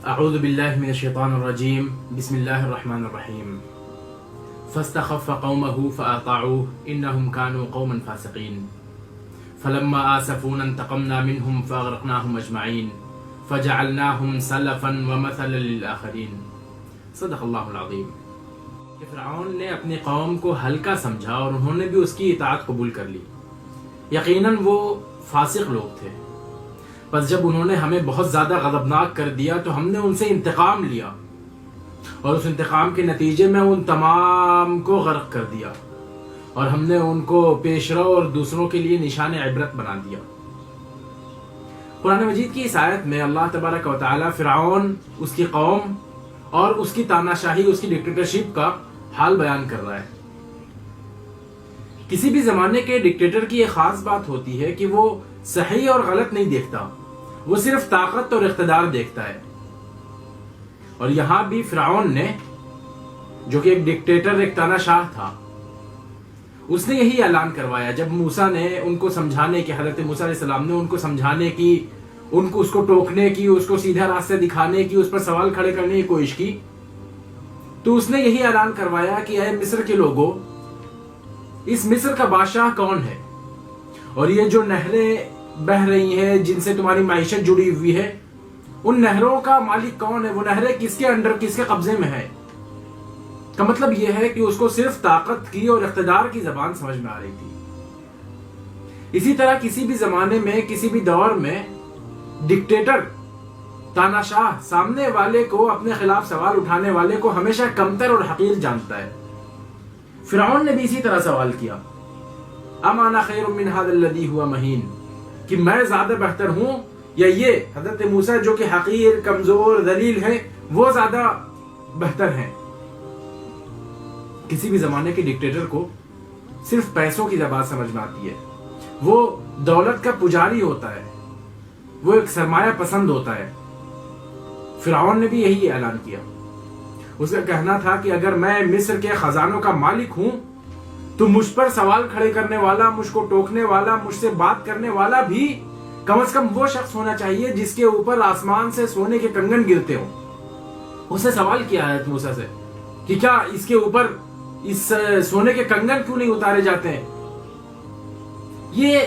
اعوذ باللہ من الشیطان الرجیم بسم اللہ الرحمن الرحیم فاستخف قومه فأطاعوه انهم كانوا قوما فاسقین فلما آسفونا انتقمنا منهم فاغرقناهم اجمعین فجعلناهم سلفا ومثلا للآخرین۔ صدق اللہ العظیم۔ فرعون نے اپنی قوم کو ہلکا سمجھا اور انہوں نے بھی اس کی اطاعت قبول کر لی۔ یقیناً وہ فاسق لوگ تھے، پس جب انہوں نے ہمیں بہت زیادہ غضبناک کر دیا تو ہم نے ان سے انتقام لیا اور اس انتقام کے نتیجے میں ان تمام کو غرق کر دیا اور ہم نے ان کو پیشرو اور دوسروں کے لیے نشان عبرت بنا دیا۔ قرآن مجید کی اس آیت میں اللہ تبارک و تعالی فرعون، اس کی قوم اور اس کی تاناشاہی، اس کی ڈکٹیٹرشپ کا حال بیان کر رہا ہے۔ کسی بھی زمانے کے ڈکٹیٹر کی ایک خاص بات ہوتی ہے کہ وہ صحیح اور غلط نہیں دیکھتا، وہ صرف طاقت اور اقتدار دیکھتا ہے۔ اور یہاں بھی فرعون نے، جو کہ ایک ڈکٹیٹر، ایک تاناشاہ تھا، اس نے یہی اعلان کروایا جب موسیٰ نے ان کو سمجھانے کی، حضرت موسیٰ علیہ السلام نے ان کو سمجھانے کی، ان کو اس کو ٹوکنے کی، اس کو سیدھا راستے دکھانے کی، اس پر سوال کھڑے کرنے کی کوشش کی، تو اس نے یہی اعلان کروایا کہ اے مصر کے لوگوں، اس مصر کا بادشاہ کون ہے؟ اور یہ جو نہریں بہہ رہی ہیں جن سے تمہاری معیشت جڑی ہوئی ہے، ان نہروں کا مالک کون ہے؟ وہ نہریں کس کے انڈر، کس کے قبضے میں ہے؟ کا مطلب یہ ہے کہ اس کو صرف طاقت کی اور اقتدار کی زبان سمجھ میں آ رہی تھی۔ اسی طرح کسی بھی زمانے میں، کسی بھی دور میں ڈکٹیٹر، تاناشاہ سامنے والے کو، اپنے خلاف سوال اٹھانے والے کو ہمیشہ کمتر اور حقیر جانتا ہے۔ فرعون نے بھی اسی طرح سوال کیا، ام انا خیر من هذا الذی هو مہین، کہ میں زیادہ بہتر ہوں یا یہ حضرت موسیٰ جو کہ حقیر، کمزور، ذلیل ہے، وہ زیادہ بہتر ہیں؟ کسی بھی زمانے کے ڈکٹیٹر کو صرف پیسوں کی زبان سمجھ میں آتی ہے، وہ دولت کا پجاری ہوتا ہے، وہ ایک سرمایہ پسند ہوتا ہے۔ فرعون نے بھی یہی اعلان کیا۔ اس کا کہنا تھا کہ اگر میں مصر کے خزانوں کا مالک ہوں تو مجھ پر سوال کھڑے کرنے والا، مجھ کو ٹوکنے والا، مجھ سے بات کرنے والا بھی کم از کم وہ شخص ہونا چاہیے جس کے اوپر آسمان سے سونے کے کنگن گرتے ہوں۔ اس نے سوال کیا حضرت موسیٰ سے کہ کیا اس کے اوپر اس سونے کے کنگن کیوں نہیں اتارے جاتے ہیں؟ یہ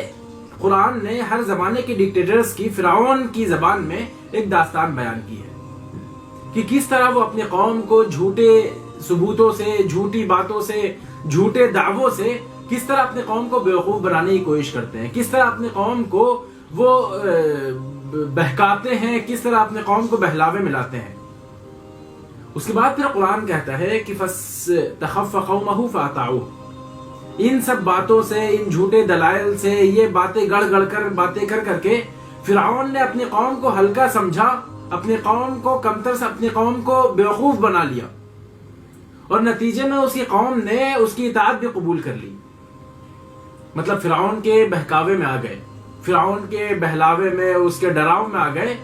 قرآن نے ہر زمانے کے ڈکٹیٹرز کی، فرعون کی زبان میں ایک داستان بیان کی ہے کہ کس طرح وہ اپنی قوم کو جھوٹے ثبوتوں سے، جھوٹی باتوں سے، جھوٹے دعووں سے کس طرح اپنی قوم کو بیوقوف بنانے کی کوشش کرتے ہیں، کس طرح اپنی قوم کو وہ بہکاتے ہیں، کس طرح اپنی قوم کو بہلاوے ملاتے ہیں۔ اس کے بعد پھر قرآن کہتا ہے کہ فاستخف قومه فأطاعوه۔ ان سب باتوں سے، ان جھوٹے دلائل سے، یہ باتیں گڑ گڑ کر، باتیں کر کر کے فرعون نے اپنی قوم کو ہلکا سمجھا، اپنی قوم کو کمتر سے، اپنی قوم کو بیوقوف بنا لیا، اور نتیجے میں اس کی قوم نے اس کی اطاعت بھی قبول کر لی۔ مطلب فرعون کے بہکاوے میں آ گئے، فرعون کے بہلاوے میں، اس کے ڈراؤ میں آ گئے،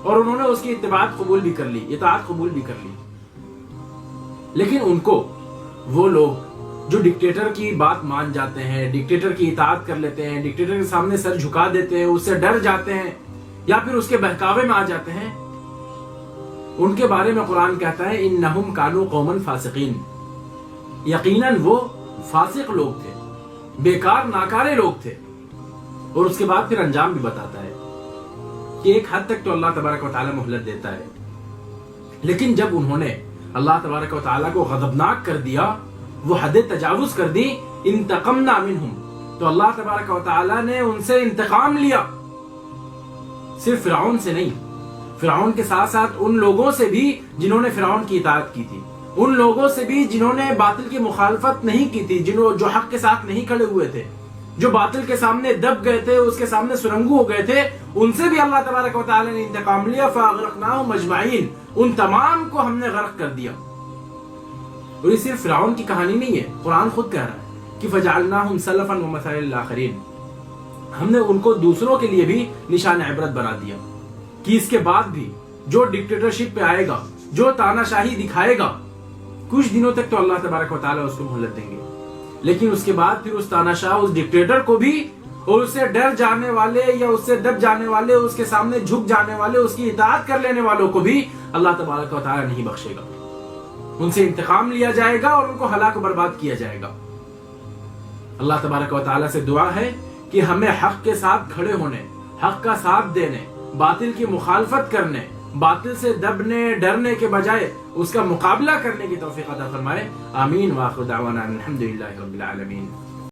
اور انہوں نے اس کی اتباعت قبول بھی کر لی، اطاعت قبول بھی کر لی۔ لیکن ان کو، وہ لوگ جو ڈکٹیٹر کی بات مان جاتے ہیں، ڈکٹیٹر کی اطاعت کر لیتے ہیں، ڈکٹیٹر کے سامنے سر جھکا دیتے ہیں، اس سے ڈر جاتے ہیں یا پھر اس کے بہکاوے میں آ جاتے ہیں، ان کے بارے میں قرآن کہتا ہے انہم کانوا قوما فاسقین، یقیناً وہ فاسق لوگ تھے، بیکار ناکارے لوگ تھے۔ اور اس کے بعد پھر انجام بھی بتاتا ہے کہ ایک حد تک تو اللہ تبارک و تعالی مہلت دیتا ہے، لیکن جب انہوں نے اللہ تبارک و تعالی کو غضبناک کر دیا، وہ حد تجاوز کر دی، انتقمنا منہم، تو اللہ تبارک و تعالی نے ان سے انتقام لیا۔ صرف فرعون سے نہیں، فرعون کے ساتھ ساتھ ان لوگوں سے بھی جنہوں نے فرعون کی اطاعت کی تھی، ان لوگوں سے بھی جنہوں نے باطل کی مخالفت نہیں کی تھی، جو حق کے ساتھ نہیں کھڑے ہوئے تھے، جو باطل کے سامنے دب گئے تھے، اس کے سامنے سرنگو ہو گئے تھے، ان سے بھی اللہ تبارک و تعالی نے انتقام لیا۔ فاغرقناہم اجمعین، ان تمام کو ہم نے غرق کر دیا۔ اور یہ صرف فرعون کی کہانی نہیں ہے، قرآن خود کہہ رہا ہے کہ فجعلناہم سلفا ومثلا للآخرین، ہم نے ان کو دوسروں کے لیے بھی نشان عبرت بنا دیا کہ اس کے بعد بھی جو ڈکٹیٹرشپ پہ آئے گا، جو تاناشاہی دکھائے گا، کچھ دنوں تک تو اللہ تبارک و تعالیٰ اس کو مہلت دیں گے، لیکن اس کے بعد پھر اس تاناشاہ، اس ڈکٹیٹر کو بھی اور اس سے ڈر جانے والے یا اس سے دب جانے والے، اس کے سامنے جھک جانے والے، اس کی اطاعت کر لینے والوں کو بھی اللہ تبارک و تعالی نہیں بخشے گا. ان سے انتقام لیا جائے گا اور ان کو ہلاک و برباد کیا جائے گا. اللہ تبارک و تعالی سے دعا ہے کہ ہمیں حق کے ساتھ کھڑے ہونے، حق کا ساتھ دینے، باطل کی مخالفت کرنے، باطل سے دبنے ڈرنے کے بجائے اس کا مقابلہ کرنے کی توفیق عطا فرمائے. آمین. وآخر دعوانا الحمدللہ رب العالمین.